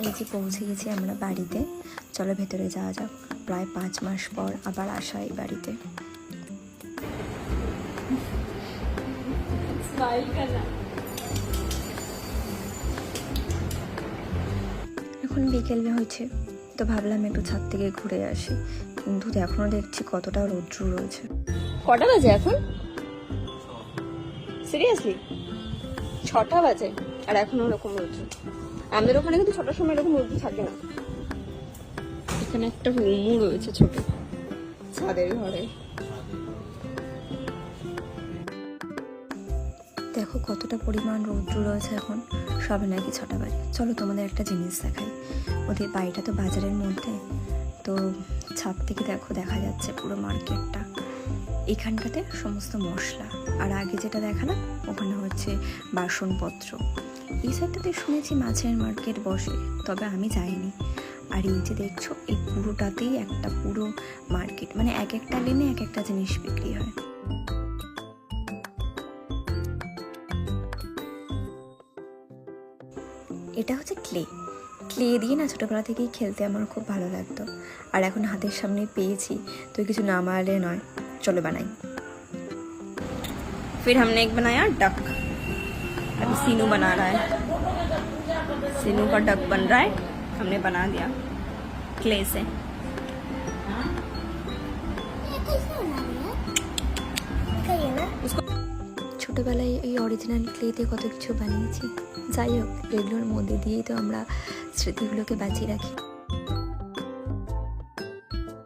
এই যে পৌঁছে গেছি আমরা বাড়িতে। চলো ভেতরে যাওয়া যাক। প্রায় 5 মাস পর আবার আসা এই বাড়িতে। এখন বিকেল হয়েছে, তো ভাবলাম একটু ছাদ থেকে ঘুরে আসি, কিন্তু এখনো দেখছি কতটা রৌদ্র রয়েছে। কটা বাজে এখন? সিরিয়াসলি 6টা বাজে আর এখনো ওরকম রৌদ্র। আমাদের ওখানে কিন্তু 6টার সময় এরকম রৌদ্র থাকে না। এখানে একটা রুমও রয়েছে ছোট ছাদের ঘরে। দেখো কতটা পরিমাণ রৌদ্র রয়েছে এখন, সবে নাকি 6টা বাজে। চলো তোমাদের একটা জিনিস দেখাই। ওদের বাড়িটা তো বাজারের মধ্যে, তো ছাদ থেকে দেখো দেখা যাচ্ছে পুরো মার্কেটটা। এখানটাতে সমস্ত মশলা, আর আগে যেটা দেখালাম ওখানে হচ্ছে বাসনপত্র। এই সাইডটাতে শুনেছি মাছের মার্কেট বসে, তবে আমি যাইনি। আর এই যে দেখছো এই পুরোটাতেই একটা পুরো মার্কেট, মানে এক একটা লেনে এক একটা জিনিস বিক্রি হয়। এটা হচ্ছে ক্লে দিয়ে না ছোটোবেলা থেকেই খেলতে আমার খুব ভালো লাগতো, আর এখন হাতের সামনে পেয়েছি, তো কিছু না মারলে নয়। चलो बनाई। फिर हमने एक बनाया डक। अभी सीनू बना रहा है, सीनू का डक बन रहा है, हमने बना दिया क्ले से। ছোটবেলায় এই অরিজিনাল ক্লেতে কত কিছু বানিয়েছি। যাই হোক, এগুলোর মধ্যে দিয়েই তো আমরা স্মৃতিগুলোকে বাঁচিয়ে রাখি।